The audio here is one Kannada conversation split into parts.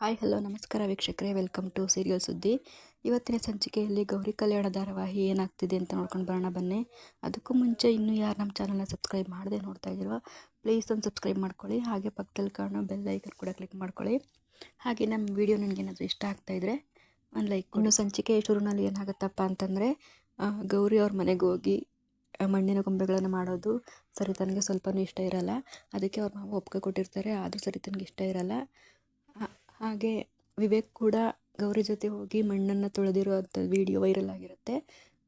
ಹಾಯ್ ಹಲೋ ನಮಸ್ಕಾರ ವೀಕ್ಷಕರೇ, ವೆಲ್ಕಮ್ ಟು ಸೀರಿಯಲ್ ಸುದ್ದಿ. ಇವತ್ತಿನ ಸಂಚಿಕೆಯಲ್ಲಿ ಗೌರಿ ಕಲ್ಯಾಣ ಧಾರಾವಾಹಿ ಏನಾಗ್ತಿದೆ ಅಂತ ನೋಡ್ಕೊಂಡು ಬರೋಣ ಬನ್ನಿ. ಅದಕ್ಕೂ ಮುಂಚೆ ಇನ್ನೂ ಯಾರು ನಮ್ಮ ಚಾನಲ್ನ ಸಬ್ಸ್ಕ್ರೈಬ್ ಮಾಡದೆ ನೋಡ್ತಾ ಇದ್ದೀರೋ ಪ್ಲೀಸ್ ಒಂದು ಸಬ್ಸ್ಕ್ರೈಬ್ ಮಾಡ್ಕೊಳ್ಳಿ. ಹಾಗೆ ಪಕ್ಕದಲ್ಲಿ ಕಾಣೋ ಬೆಲ್ ಐಕನ್ ಕೂಡ ಕ್ಲಿಕ್ ಮಾಡ್ಕೊಳ್ಳಿ. ಹಾಗೆ ನಮ್ಮ ವಿಡಿಯೋ ನಿಮಗೇನಾದರೂ ಇಷ್ಟ ಆಗ್ತಾಯಿದ್ರೆ ಒಂದು ಲೈಕ್. ಇನ್ನು ಸಂಚಿಕೆ ಶುರುನಲ್ಲಿ ಏನಾಗುತ್ತಪ್ಪ ಅಂತಂದರೆ, ಗೌರಿ ಅವ್ರ ಮನೆಗೆ ಹೋಗಿ ಮಣ್ಣಿನ ಗೊಂಬೆಗಳನ್ನು ಮಾಡೋದು ಸರಿತನಿಗೆ ಸ್ವಲ್ಪನೂ ಇಷ್ಟ ಇರಲ್ಲ. ಅದಕ್ಕೆ ಅವ್ರ ಮಾವ ಒಪ್ಪಿಗೆ ಕೊಟ್ಟಿರ್ತಾರೆ, ಆದರೂ ಸರಿತನಿಗೆ ಇಷ್ಟ ಇರಲ್ಲ. ಹಾಗೆ ವಿವೇಕ್ ಕೂಡ ಗೌರಿ ಜೊತೆ ಹೋಗಿ ಮಣ್ಣನ್ನು ತೊಳೆದಿರುವಂಥ ವಿಡಿಯೋ ವೈರಲ್ ಆಗಿರುತ್ತೆ.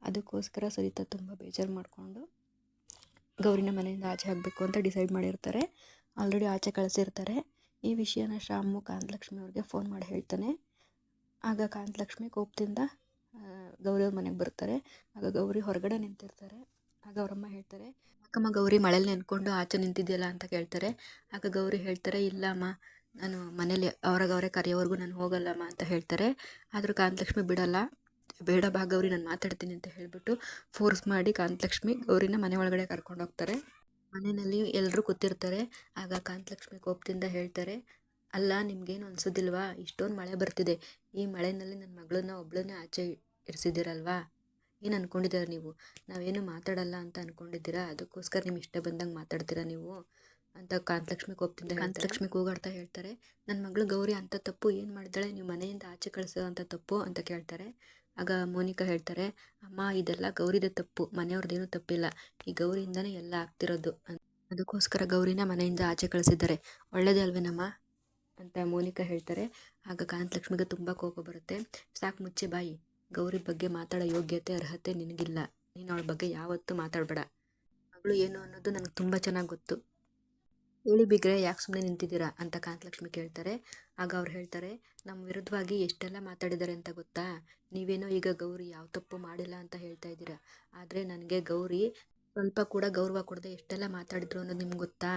ಅದಕ್ಕೋಸ್ಕರ ಸರಿತಾ ತುಂಬ ಬೇಜಾರು ಮಾಡಿಕೊಂಡು ಗೌರಿನ ಮನೆಯಿಂದ ಆಚೆ ಹಾಕಬೇಕು ಅಂತ ಡಿಸೈಡ್ ಮಾಡಿರ್ತಾರೆ. ಆಲ್ರೆಡಿ ಆಚೆ ಕಳಿಸಿರ್ತಾರೆ. ಈ ವಿಷಯನ ಶ್ಯಾಮು ಕಾಂತಲಕ್ಷ್ಮಿ ಅವ್ರಿಗೆ ಫೋನ್ ಮಾಡಿ ಹೇಳ್ತಾನೆ. ಆಗ ಕಾಂತಲಕ್ಷ್ಮಿ ಕೋಪದಿಂದ ಗೌರಿ ಅವ್ರ ಮನೆಗೆ ಬರ್ತಾರೆ. ಆಗ ಗೌರಿ ಹೊರಗಡೆ ನಿಂತಿರ್ತಾರೆ. ಆಗ ಅವರಮ್ಮ ಹೇಳ್ತಾರೆ, ಯಾಕಮ್ಮ ಗೌರಿ ಮಳೇಲಿ ನೆನ್ಕೊಂಡು ಆಚೆ ನಿಂತಿದ್ಯಲ್ಲ ಅಂತ ಕೇಳ್ತಾರೆ. ಆಗ ಗೌರಿ ಹೇಳ್ತಾರೆ, ಇಲ್ಲಮ್ಮ, ನಾನು ಮನೇಲಿ ಅವರೇ ಕರೆಯೋವರೆಗೂ ನಾನು ಹೋಗಲ್ಲಮ್ಮ ಅಂತ ಹೇಳ್ತಾರೆ. ಆದರೂ ಕಾಂತಲಕ್ಷ್ಮಿ ಬಿಡಲ್ಲ. ಬೇಡ ಬಾ ಗೌರಿ, ನಾನು ಮಾತಾಡ್ತೀನಿ ಅಂತ ಹೇಳಿಬಿಟ್ಟು ಫೋರ್ಸ್ ಮಾಡಿ ಕಾಂತಲಕ್ಷ್ಮಿ ಗೌರಿನ ಮನೆ ಒಳಗಡೆ ಕರ್ಕೊಂಡು ಹೋಗ್ತಾರೆ. ಮನೆಯಲ್ಲಿ ಎಲ್ಲರೂ ಕೂತಿರ್ತಾರೆ. ಆಗ ಕಾಂತಲಕ್ಷ್ಮಿ ಕೋಪದಿಂದ ಹೇಳ್ತಾರೆ, ಅಲ್ಲ ನಿಮ್ಗೇನು ಅನ್ಸೋದಿಲ್ವಾ, ಇಷ್ಟೊಂದು ಮಳೆ ಬರ್ತಿದೆ, ಈ ಮಳೆಯಲ್ಲಿ ನನ್ನ ಮಗಳನ್ನ ಒಬ್ಳನ್ನೇ ಆಚೆ ಇರಿಸಿದ್ದೀರಲ್ವಾ, ಏನು ಅಂದ್ಕೊಂಡಿದ್ದೀರ ನೀವು, ನಾವೇನು ಮಾತಾಡಲ್ಲ ಅಂತ ಅಂದ್ಕೊಂಡಿದ್ದೀರಾ, ಅದಕ್ಕೋಸ್ಕರ ನಿಮ್ಮ ಇಷ್ಟ ಬಂದಂಗೆ ಮಾತಾಡ್ತೀರಾ ನೀವು ಅಂತ ಕಾಂತಲಕ್ಷ್ಮಿ ಕೋಪದಿಂದ ಕಾಂತಲಕ್ಷ್ಮಿ ಕೂಗಾಡ್ತಾ ಹೇಳ್ತಾರೆ, ನನ್ನ ಮಗಳು ಗೌರಿ ಅಂಥ ತಪ್ಪು ಏನು ಮಾಡಿದ್ದಾಳೆ, ನೀವು ಮನೆಯಿಂದ ಆಚೆ ಕಳಿಸೋ ಅಂಥ ತಪ್ಪು ಅಂತ ಕೇಳ್ತಾರೆ. ಆಗ ಮೋನಿಕಾ ಹೇಳ್ತಾರೆ, ಅಮ್ಮ ಇದೆಲ್ಲ ಗೌರಿದ ತಪ್ಪು, ಮನೆಯವ್ರದ್ದೇನೂ ತಪ್ಪಿಲ್ಲ, ಈ ಗೌರಿಯಿಂದನೇ ಎಲ್ಲ ಆಗ್ತಿರೋದು, ಅದಕ್ಕೋಸ್ಕರ ಗೌರಿನ ಮನೆಯಿಂದ ಆಚೆ ಕಳಿಸಿದ್ದಾರೆ, ಒಳ್ಳೇದೇ ಅಲ್ವೇನಮ್ಮ ಅಂತ ಮೋನಿಕಾ ಹೇಳ್ತಾರೆ. ಆಗ ಕಾಂತಲಕ್ಷ್ಮಿಗೆ ತುಂಬ ಕೋಪ ಬರುತ್ತೆ. ಸಾಕು ಮುಚ್ಚೆ ಬಾಯಿ, ಗೌರಿ ಬಗ್ಗೆ ಮಾತಾಡೋ ಯೋಗ್ಯತೆ ಅರ್ಹತೆ ನಿನಗಿಲ್ಲ, ನೀನು ಅವಳ ಬಗ್ಗೆ ಯಾವತ್ತೂ ಮಾತಾಡಬೇಡ, ಮಗಳು ಏನು ಅನ್ನೋದು ನನಗೆ ತುಂಬ ಚೆನ್ನಾಗಿ ಗೊತ್ತು, ಹೇಳಿ ಬಿಗ್ರೆ ಯಾಕೆ ಸುಮ್ಮನೆ ನಿಂತಿದ್ದೀರಾ ಅಂತ ಕಾಂತಲಕ್ಷ್ಮಿ ಕೇಳ್ತಾರೆ. ಆಗ ಅವ್ರು ಹೇಳ್ತಾರೆ, ನಮ್ಮ ವಿರುದ್ಧವಾಗಿ ಎಷ್ಟೆಲ್ಲ ಮಾತಾಡಿದ್ದಾರೆ ಅಂತ ಗೊತ್ತಾ, ನೀವೇನೋ ಈಗ ಗೌರಿ ಯಾವ ತಪ್ಪು ಮಾಡಿಲ್ಲ ಅಂತ ಹೇಳ್ತಾ ಇದ್ದೀರಾ, ಆದರೆ ನನಗೆ ಗೌರಿ ಸ್ವಲ್ಪ ಕೂಡ ಗೌರವ ಕೊಡದೆ ಎಷ್ಟೆಲ್ಲ ಮಾತಾಡಿದ್ರು ಅನ್ನೋದು ನಿಮ್ಗೆ ಗೊತ್ತಾ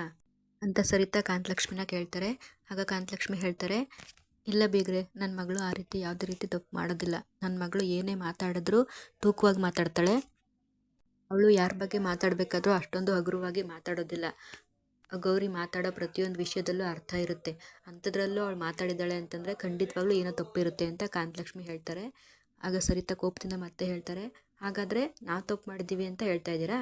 ಅಂತ ಸರಿತಾ ಕಾಂತಲಕ್ಷ್ಮಿನ ಕೇಳ್ತಾರೆ. ಆಗ ಕಾಂತಲಕ್ಷ್ಮಿ ಹೇಳ್ತಾರೆ, ಇಲ್ಲ ಬೀಗ್ರೆ, ನನ್ನ ಮಗಳು ಆ ರೀತಿ ಯಾವುದೇ ರೀತಿ ತಪ್ಪು ಮಾಡೋದಿಲ್ಲ, ನನ್ನ ಮಗಳು ಏನೇ ಮಾತಾಡಿದ್ರು ತೂಕವಾಗಿ ಮಾತಾಡ್ತಾಳೆ, ಅವಳು ಯಾರ ಬಗ್ಗೆ ಮಾತಾಡಬೇಕಾದ್ರೂ ಅಷ್ಟೊಂದು ಹಗುರವಾಗಿ ಮಾತಾಡೋದಿಲ್ಲ, ಗೌರಿ ಮಾತಾಡೋ ಪ್ರತಿಯೊಂದು ವಿಷಯದಲ್ಲೂ ಅರ್ಥ ಇರುತ್ತೆ, ಅಂಥದ್ರಲ್ಲೂ ಅವಳು ಮಾತಾಡಿದ್ದಾಳೆ ಅಂತಂದರೆ ಖಂಡಿತವಾಗ್ಲೂ ಏನೋ ತಪ್ಪಿರುತ್ತೆ ಅಂತ ಕಾಂತಲಕ್ಷ್ಮಿ ಹೇಳ್ತಾರೆ. ಆಗ ಸರಿತಾ ಕೋಪದಿಂದ ಮತ್ತೆ ಹೇಳ್ತಾರೆ, ಹಾಗಾದರೆ ನಾವು ತಪ್ಪು ಮಾಡಿದ್ದೀವಿ ಅಂತ ಹೇಳ್ತಾ ಇದ್ದೀರಾ,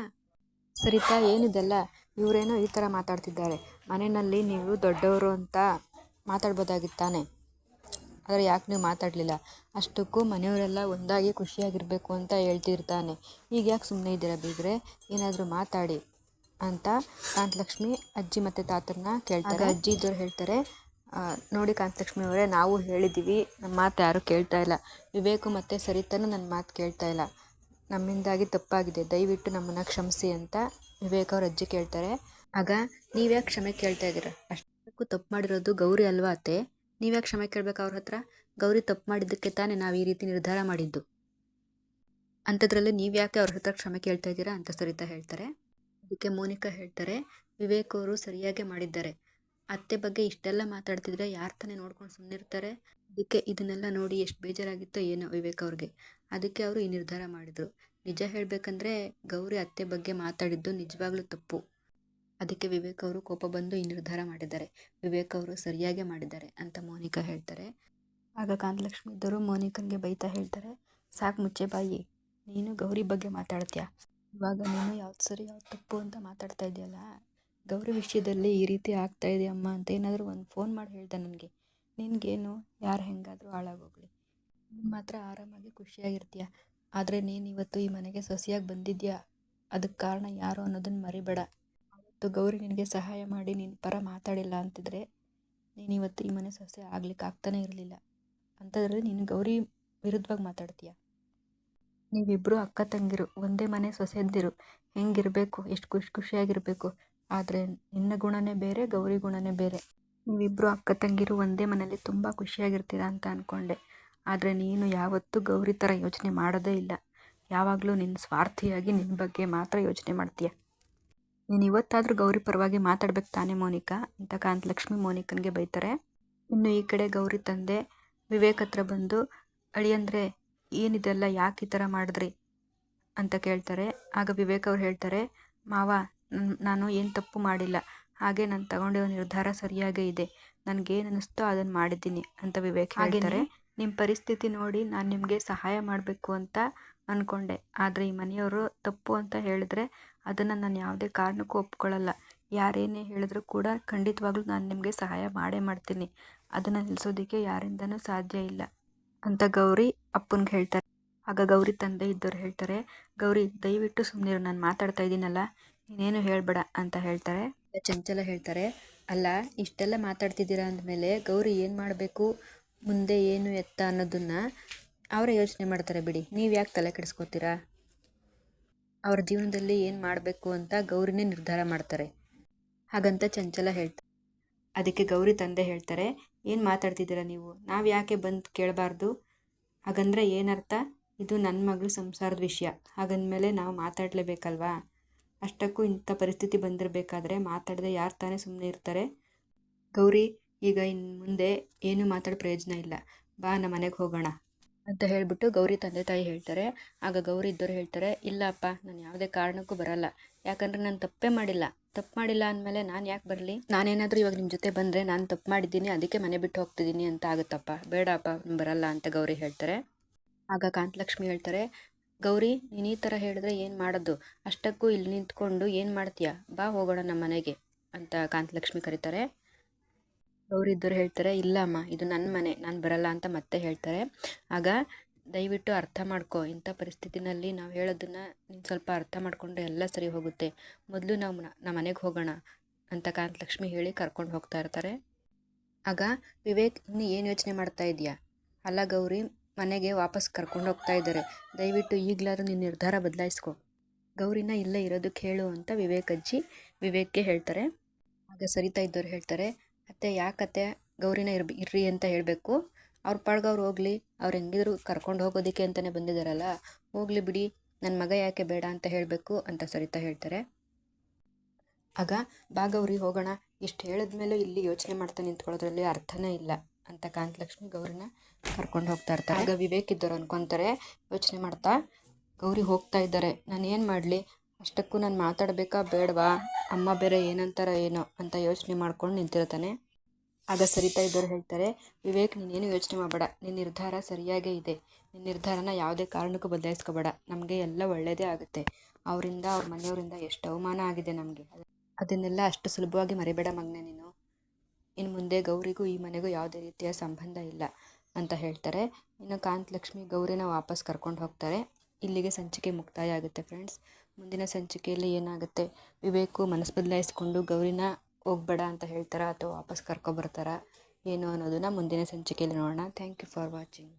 ಸರಿತಾ ಏನಿದೆಲ್ಲ, ಇವರೇನೋ ಈ ಥರ ಮಾತಾಡ್ತಿದ್ದಾರೆ, ಮನೆಯಲ್ಲಿ ನೀವು ದೊಡ್ಡವರು ಅಂತ ಮಾತಾಡ್ಬೋದಾಗಿತ್ತಾನೆ, ಆದರೆ ಯಾಕೆ ನೀವು ಮಾತಾಡಲಿಲ್ಲ, ಅಷ್ಟಕ್ಕೂ ಮನೆಯವರೆಲ್ಲ ಒಂದಾಗಿ ಖುಷಿಯಾಗಿರಬೇಕು ಅಂತ ಹೇಳ್ತಿರ್ತಾನೆ, ಈಗ ಯಾಕೆ ಸುಮ್ಮನೆ ಇದ್ದೀರಾ ಬೀಗ್ರೆ, ಏನಾದರೂ ಮಾತಾಡಿ ಅಂತ ಕಾಂತಲಕ್ಷ್ಮಿ ಅಜ್ಜಿ ಮತ್ತು ತಾತರನ್ನ ಕೇಳ್ತಾರೆ. ಅಜ್ಜಿ ಇದ್ದವ್ರು ಹೇಳ್ತಾರೆ, ನೋಡಿ ಕಾಂತಲಕ್ಷ್ಮಿ ಅವರೇ, ನಾವು ಹೇಳಿದ್ದೀವಿ, ನಮ್ಮ ಮಾತು ಯಾರೂ ಕೇಳ್ತಾ ಇಲ್ಲ, ವಿವೇಕು ಮತ್ತು ಸರಿತಾನು ನನ್ನ ಮಾತು ಕೇಳ್ತಾ ಇಲ್ಲ, ನಮ್ಮಿಂದಾಗಿ ತಪ್ಪಾಗಿದೆ, ದಯವಿಟ್ಟು ನಮ್ಮನ್ನು ಕ್ಷಮಿಸಿ ಅಂತ ವಿವೇಕ್ ಅವ್ರ ಅಜ್ಜಿ ಕೇಳ್ತಾರೆ. ಆಗ ನೀವ್ಯಾಕೆ ಕ್ಷಮೆ ಕೇಳ್ತಾ ಇದ್ದೀರಾ, ಅಷ್ಟಕ್ಕೂ ತಪ್ಪು ಮಾಡಿರೋದು ಗೌರಿ ಅಲ್ವಾ ಅತ್ತೆ, ನೀವ್ಯಾಕೆ ಕ್ಷಮೆ ಕೇಳಬೇಕು ಅವ್ರ ಹತ್ರ, ಗೌರಿ ತಪ್ಪು ಮಾಡಿದ್ದಕ್ಕೆ ತಾನೇ ನಾವು ಈ ರೀತಿ ನಿರ್ಧಾರ ಮಾಡಿದ್ದು, ಅಂಥದ್ರಲ್ಲಿ ನೀವ್ಯಾಕೆ ಅವ್ರ ಹತ್ರ ಕ್ಷಮೆ ಕೇಳ್ತಾ ಇದ್ದೀರಾ ಅಂತ ಸರಿತಾ ಹೇಳ್ತಾರೆ. ಅದಕ್ಕೆ ಮೋನಿಕಾ ಹೇಳ್ತಾರೆ, ವಿವೇಕ್ ಅವರು ಸರಿಯಾಗಿ ಮಾಡಿದ್ದಾರೆ, ಅತ್ತೆ ಬಗ್ಗೆ ಇಷ್ಟೆಲ್ಲ ಮಾತಾಡ್ತಿದ್ರೆ ಯಾರು ತಾನೇ ನೋಡ್ಕೊಂಡು ಸುಮ್ಮನಿರ್ತಾರೆ, ಅದಕ್ಕೆ ಇದನ್ನೆಲ್ಲ ನೋಡಿ ಎಷ್ಟು ಬೇಜಾರಾಗಿತ್ತೋ ಏನೋ ವಿವೇಕ್ ಅವ್ರಿಗೆ, ಅದಕ್ಕೆ ಅವರು ಈ ನಿರ್ಧಾರ ಮಾಡಿದರು, ನಿಜ ಹೇಳಬೇಕಂದ್ರೆ ಗೌರಿ ಅತ್ತೆ ಬಗ್ಗೆ ಮಾತಾಡಿದ್ದು ನಿಜವಾಗ್ಲೂ ತಪ್ಪು, ಅದಕ್ಕೆ ವಿವೇಕ್ ಅವರು ಕೋಪ ಬಂದು ಈ ನಿರ್ಧಾರ ಮಾಡಿದ್ದಾರೆ, ವಿವೇಕ್ ಅವರು ಸರಿಯಾಗೇ ಮಾಡಿದ್ದಾರೆ ಅಂತ ಮೋನಿಕಾ ಹೇಳ್ತಾರೆ. ಆಗ ಕಾಂತಲಕ್ಷ್ಮಿ ಇದ್ದರು ಮೋನಿಕನ್ಗೆ ಬೈತಾ ಹೇಳ್ತಾರೆ, ಸಾಕು ಮುಚ್ಚೆ ಬಾಯಿ, ನೀನು ಗೌರಿ ಬಗ್ಗೆ ಮಾತಾಡ್ತೀಯಾ, ಇವಾಗ ನೀನು ಯಾವ್ದು ಸರಿ ಯಾವ್ದು ತಪ್ಪು ಅಂತ ಮಾತಾಡ್ತಾ ಇದೆಯಲ್ಲ, ಗೌರಿ ವಿಷಯದಲ್ಲಿ ಈ ರೀತಿ ಆಗ್ತಾ ಇದೆ ಅಮ್ಮ ಅಂತ ಏನಾದರೂ ಒಂದು ಫೋನ್ ಮಾಡಿ ಹೇಳ್ದೆ ನನಗೆ, ನಿನಗೇನು ಯಾರು ಹೆಂಗಾದರೂ ಹಾಳಾಗೋಗ್ಲಿ, ನೀನು ಮಾತ್ರ ಆರಾಮಾಗಿ ಖುಷಿಯಾಗಿರ್ತೀಯ, ಆದರೆ ನೀನು ಇವತ್ತು ಈ ಮನೆಗೆ ಸೊಸೆಯಾಗಿ ಬಂದಿದ್ಯಾ, ಅದಕ್ಕೆ ಕಾರಣ ಯಾರು ಅನ್ನೋದನ್ನು ಮರಿಬೇಡ, ಅವತ್ತು ಗೌರಿ ನಿನಗೆ ಸಹಾಯ ಮಾಡಿ ನಿನ್ನ ಪರ ಮಾತಾಡಿಲ್ಲ ಅಂತಿದ್ರೆ ನೀನು ಇವತ್ತು ಈ ಮನೆ ಸೊಸೆ ಆಗ್ಲಿಕ್ಕೆ ಆಗ್ತಾನೆ ಇರಲಿಲ್ಲ, ಅಂಥದ್ರಲ್ಲಿ ನೀನು ಗೌರಿ ವಿರುದ್ಧವಾಗಿ ಮಾತಾಡ್ತೀಯ, ನೀವಿಬ್ಬರು ಅಕ್ಕ ತಂಗಿರು, ಒಂದೇ ಮನೆ ಸೊಸೆಯಂದಿರು, ಹೆಂಗಿರಬೇಕು, ಎಷ್ಟು ಖುಷಿಯಾಗಿರಬೇಕು, ಆದರೆ ನಿನ್ನ ಗುಣನೇ ಬೇರೆ, ಗೌರಿ ಗುಣನೇ ಬೇರೆ, ನೀವಿಬ್ಬರು ಅಕ್ಕ ತಂಗಿರು ಒಂದೇ ಮನೆಯಲ್ಲಿ ತುಂಬ ಖುಷಿಯಾಗಿರ್ತೀರ ಅಂತ ಅಂದ್ಕೊಂಡೆ, ಆದರೆ ನೀನು ಯಾವತ್ತೂ ಗೌರಿ ಥರ ಯೋಚನೆ ಮಾಡೋದೇ ಇಲ್ಲ, ಯಾವಾಗಲೂ ನಿನ್ನ ಸ್ವಾರ್ಥಿಯಾಗಿ ನಿನ್ನ ಬಗ್ಗೆ ಮಾತ್ರ ಯೋಚನೆ ಮಾಡ್ತೀಯ, ನೀನು ಇವತ್ತಾದರೂ ಗೌರಿ ಪರವಾಗಿ ಮಾತಾಡ್ಬೇಕು ತಾನೇ ಮೋನಿಕಾ ಅಂತ ಕಾಂತಲಕ್ಷ್ಮಿ ಮೋನಿಕನ್ಗೆ ಬೈತಾರೆ. ಇನ್ನು ಈ ಕಡೆ ಗೌರಿ ತಂದೆ ವಿವೇಕ್ ಹತ್ರ ಬಂದು, ಅಳಿಯಂದ್ರೆ ಏನಿದೆಲ್ಲ, ಯಾಕೆ ಈ ಥರ ಮಾಡಿದ್ರಿ ಅಂತ ಕೇಳ್ತಾರೆ. ಆಗ ವಿವೇಕ್ ಅವ್ರು ಹೇಳ್ತಾರೆ, ಮಾವ ನಾನು ಏನು ತಪ್ಪು ಮಾಡಿಲ್ಲ, ಹಾಗೆ ನಾನು ತಗೊಂಡಿರೋ ನಿರ್ಧಾರ ಸರಿಯಾಗೇ ಇದೆ, ನನಗೇನು ಅನ್ನಿಸ್ತೋ ಅದನ್ನು ಮಾಡಿದ್ದೀನಿ ಅಂತ ವಿವೇಕ್ ಹೇಳ್ತಾರೆ. ನಿಮ್ಮ ಪರಿಸ್ಥಿತಿ ನೋಡಿ ನಾನು ನಿಮಗೆ ಸಹಾಯ ಮಾಡಬೇಕು ಅಂತ ಅಂದ್ಕೊಂಡೆ, ಆದರೆ ಈ ಮನೆಯವರು ತಪ್ಪು ಅಂತ ಹೇಳಿದ್ರೆ ಅದನ್ನು ನಾನು ಯಾವುದೇ ಕಾರಣಕ್ಕೂ ಒಪ್ಕೊಳ್ಳಲ್ಲ. ಯಾರೇನೇ ಹೇಳಿದ್ರು ಕೂಡ ಖಂಡಿತವಾಗ್ಲೂ ನಾನು ನಿಮಗೆ ಸಹಾಯ ಮಾಡೇ ಮಾಡ್ತೀನಿ. ಅದನ್ನು ನಿಲ್ಲಿಸೋದಕ್ಕೆ ಯಾರಿಂದನೂ ಸಾಧ್ಯ ಇಲ್ಲ ಅಂತ ಗೌರಿ ಅಪ್ಪನಿಗೆ ಹೇಳ್ತಾರೆ. ಆಗ ಗೌರಿ ತಂದೆ ಇದ್ದವ್ರು ಹೇಳ್ತಾರೆ, ಗೌರಿ ದಯವಿಟ್ಟು ಸುಮ್ಮನಿರು, ನಾನು ಮಾತಾಡ್ತಾ ಇದ್ದೀನಲ್ಲ, ನೀನೇನು ಹೇಳಬೇಡ ಅಂತ ಹೇಳ್ತಾರೆ. ಚಂಚಲ ಹೇಳ್ತಾರೆ, ಅಲ್ಲ ಇಷ್ಟೆಲ್ಲ ಮಾತಾಡ್ತಿದ್ದೀರಾ ಅಂದಮೇಲೆ ಗೌರಿ ಏನು ಮಾಡಬೇಕು, ಮುಂದೆ ಏನು ಎತ್ತ ಅನ್ನೋದನ್ನು ಅವರೇ ಯೋಚನೆ ಮಾಡ್ತಾರೆ ಬಿಡಿ, ನೀವು ಯಾಕೆ ತಲೆ ಕೆಡಿಸ್ಕೋತೀರಾ? ಅವ್ರ ಜೀವನದಲ್ಲಿ ಏನು ಮಾಡಬೇಕು ಅಂತ ಗೌರಿನೇ ನಿರ್ಧಾರ ಮಾಡ್ತಾರೆ ಹಾಗಂತ ಚಂಚಲ ಹೇಳ್ತಾರೆ. ಅದಕ್ಕೆ ಗೌರಿ ತಂದೆ ಹೇಳ್ತಾರೆ, ಏನು ಮಾತಾಡ್ತಿದ್ದೀರಾ ನೀವು, ನಾವು ಯಾಕೆ ಬಂದು ಕೇಳಬಾರ್ದು? ಹಾಗಂದ್ರೆ ಏನರ್ಥ? ಇದು ನನ್ನ ಮಗಳು ಸಂಸಾರದ ವಿಷಯ, ಹಾಗಂದಮೇಲೆ ನಾವು ಮಾತಾಡಲೇಬೇಕಲ್ವಾ? ಅಷ್ಟಕ್ಕೂ ಇಂಥ ಪರಿಸ್ಥಿತಿ ಬಂದಿರಬೇಕಾದ್ರೆ ಮಾತಾಡದೆ ಯಾರು ತಾನೇ ಸುಮ್ಮನೆ ಇರ್ತಾರೆ? ಗೌರಿ, ಈಗ ಇನ್ನು ಮುಂದೆ ಏನು ಮಾತಾಡೋ ಪ್ರಯೋಜನ ಇಲ್ಲ, ಬಾ ನಮ್ಮ ಮನೆಗೆ ಹೋಗೋಣ ಅಂತ ಹೇಳಿಬಿಟ್ಟು ಗೌರಿ ತಂದೆ ತಾಯಿ ಹೇಳ್ತಾರೆ. ಆಗ ಗೌರಿ ಇದ್ದವ್ರು ಹೇಳ್ತಾರೆ, ಇಲ್ಲಪ್ಪ ನಾನು ಯಾವುದೇ ಕಾರಣಕ್ಕೂ ಬರಲ್ಲ, ಯಾಕಂದರೆ ನಾನು ತಪ್ಪೇ ಮಾಡಿಲ್ಲ. ತಪ್ಪು ಮಾಡಿಲ್ಲ ಅಂದಮೇಲೆ ನಾನು ಯಾಕೆ ಬರಲಿ? ನಾನೇನಾದರೂ ಇವಾಗ ನಿಮ್ಮ ಜೊತೆ ಬಂದರೆ ನಾನು ತಪ್ಪು ಮಾಡಿದ್ದೀನಿ, ಅದಕ್ಕೆ ಮನೆ ಬಿಟ್ಟು ಹೋಗ್ತಿದ್ದೀನಿ ಅಂತ ಆಗುತ್ತಪ್ಪ, ಬೇಡಪ್ಪ ಬರಲ್ಲ ಅಂತ ಗೌರಿ ಹೇಳ್ತಾರೆ. ಆಗ ಕಾಂತಲಕ್ಷ್ಮಿ ಹೇಳ್ತಾರೆ, ಗೌರಿ ನೀನು ಈ ಥರ ಹೇಳಿದ್ರೆ ಏನು ಮಾಡೋದು? ಅಷ್ಟಕ್ಕೂ ಇಲ್ಲಿ ನಿಂತ್ಕೊಂಡು ಏನು ಮಾಡ್ತೀಯಾ? ಬಾ ಹೋಗೋಣ ನಮ್ಮ ಮನೆಗೆ ಅಂತ ಕಾಂತಲಕ್ಷ್ಮಿ ಕರೀತಾರೆ. ಗೌರಿ ಇದ್ದವ್ರು ಹೇಳ್ತಾರೆ, ಇಲ್ಲ ಅಮ್ಮ ಇದು ನನ್ನ ಮನೆ, ನಾನು ಬರಲ್ಲ ಅಂತ ಮತ್ತೆ ಹೇಳ್ತಾರೆ. ಆಗ ದಯವಿಟ್ಟು ಅರ್ಥ ಮಾಡ್ಕೊ, ಇಂಥ ಪರಿಸ್ಥಿತಿನಲ್ಲಿ ನಾವು ಹೇಳೋದನ್ನು ನೀನು ಸ್ವಲ್ಪ ಅರ್ಥ ಮಾಡಿಕೊಂಡ್ರೆ ಎಲ್ಲ ಸರಿ ಹೋಗುತ್ತೆ. ಮೊದಲು ನಾವು ನಮ್ಮ ಮನೆಗೆ ಹೋಗೋಣ ಅಂತ ಕಾಂತಲಕ್ಷ್ಮಿ ಹೇಳಿ ಕರ್ಕೊಂಡು ಹೋಗ್ತಾ ಇರ್ತಾರೆ. ಆಗ ವಿವೇಕ್, ಇನ್ನು ಏನು ಯೋಚನೆ ಮಾಡ್ತಾ ಇದೆಯಾ? ಅಲ್ಲ ಗೌರಿ, ಮನೆಗೆ ವಾಪಸ್ ಕರ್ಕೊಂಡು ಹೋಗ್ತಾ ಇದ್ದಾರೆ, ದಯವಿಟ್ಟು ಈಗಲಾದ್ರೂ ನಿನ್ನ ನಿರ್ಧಾರ ಬದಲಾಯಿಸ್ಕೊ, ಗೌರಿನ ಇಲ್ಲೇ ಇರೋದಕ್ಕೆ ಹೇಳು ಅಂತ ವಿವೇಕ್ ಅಜ್ಜಿ ವಿವೇಕ್ಗೆ ಹೇಳ್ತಾರೆ. ಆಗ ಸರಿತಾ ಇದ್ದವ್ರು ಹೇಳ್ತಾರೆ, ಅತ್ತೆ ಯಾಕತ್ತೆ ಗೌರಿನ ಇರ್ರಿ ಅಂತ ಹೇಳಬೇಕು? ಅವ್ರ ಪಾಡ್ಗೆ ಅವ್ರು ಹೋಗಲಿ, ಅವ್ರು ಹೆಂಗಿದ್ರು ಕರ್ಕೊಂಡು ಹೋಗೋದಕ್ಕೆ ಅಂತಲೇ ಬಂದಿದ್ದಾರಲ್ಲ, ಹೋಗಲಿ ಬಿಡಿ, ನನ್ನ ಮಗ ಯಾಕೆ ಬೇಡ ಅಂತ ಹೇಳಬೇಕು ಅಂತ ಸರಿತಾ ಹೇಳ್ತಾರೆ. ಆಗ ಬಾ ಗೌರಿ ಹೋಗೋಣ, ಇಷ್ಟು ಹೇಳಿದ್ಮೇಲೂ ಇಲ್ಲಿ ಯೋಚನೆ ಮಾಡ್ತಾ ನಿಂತ್ಕೊಳ್ಳೋದ್ರಲ್ಲಿ ಅರ್ಥನೇ ಇಲ್ಲ ಅಂತ ಕಾಂತಲಕ್ಷ್ಮಿ ಗೌರಿನ ಕರ್ಕೊಂಡು ಹೋಗ್ತಾ ಇರ್ತಾರೆ. ಆಗ ವಿವೇಕ್ ಇದ್ದವ್ರು ಅನ್ಕೊತಾರೆ, ಯೋಚನೆ ಮಾಡ್ತಾ, ಗೌರಿ ಹೋಗ್ತಾ ಇದ್ದಾರೆ, ನಾನು ಏನು ಮಾಡಲಿ? ಅಷ್ಟಕ್ಕೂ ನಾನು ಮಾತಾಡಬೇಕಾ ಬೇಡವಾ? ಅಮ್ಮ ಬೇರೆ ಏನಂತಾರ ಏನೋ ಅಂತ ಯೋಚನೆ ಮಾಡ್ಕೊಂಡು ನಿಂತಿರ್ತಾನೆ. ಆಗ ಸರಿತಾ ಇದ್ದವ್ರು ಹೇಳ್ತಾರೆ, ವಿವೇಕ್ ನೀನೇನು ಯೋಚನೆ ಮಾಡಬೇಡ, ನಿನ್ನ ನಿರ್ಧಾರ ಸರಿಯಾಗೇ ಇದೆ, ನಿನ್ನ ನಿರ್ಧಾರನ ಯಾವುದೇ ಕಾರಣಕ್ಕೂ ಬದಲಾಯಿಸ್ಕೋಬೇಡ, ನಮಗೆ ಎಲ್ಲ ಒಳ್ಳೆಯದೇ ಆಗುತ್ತೆ. ಅವರಿಂದ ಅವ್ರ ಮನೆಯವರಿಂದ ಎಷ್ಟು ಅವಮಾನ ಆಗಿದೆ ನಮಗೆ, ಅದನ್ನೆಲ್ಲ ಅಷ್ಟು ಸುಲಭವಾಗಿ ಮರಿಬೇಡ ಮಗನೇ ನೀನು. ಇನ್ನು ಮುಂದೆ ಗೌರಿಗೂ ಈ ಮನೆಗೂ ಯಾವುದೇ ರೀತಿಯ ಸಂಬಂಧ ಇಲ್ಲ ಅಂತ ಹೇಳ್ತಾರೆ. ಇನ್ನು ಕಾಂತಲಕ್ಷ್ಮಿ ಗೌರಿನ ವಾಪಸ್ ಕರ್ಕೊಂಡು ಹೋಗ್ತಾರೆ. ಇಲ್ಲಿಗೆ ಸಂಚಿಕೆ ಮುಕ್ತಾಯ ಆಗುತ್ತೆ ಫ್ರೆಂಡ್ಸ್. ಮುಂದಿನ ಸಂಚಿಕೆಯಲ್ಲಿ ಏನಾಗುತ್ತೆ, ವಿವೇಕು ಮನಸ್ಸು ಬದಲಾಯಿಸ್ಕೊಂಡು ಗೌರಿನ ಹೋಗ್ಬೇಡ ಅಂತ ಹೇಳ್ತಾರಾ ಅಥವಾ ವಾಪಸ್ ಕರ್ಕೊಬರ್ತಾರಾ ಏನು ಅನ್ನೋದನ್ನು ಮುಂದಿನ ಸಂಚಿಕೆಯಲ್ಲಿ ನೋಡೋಣ. Thank you for watching.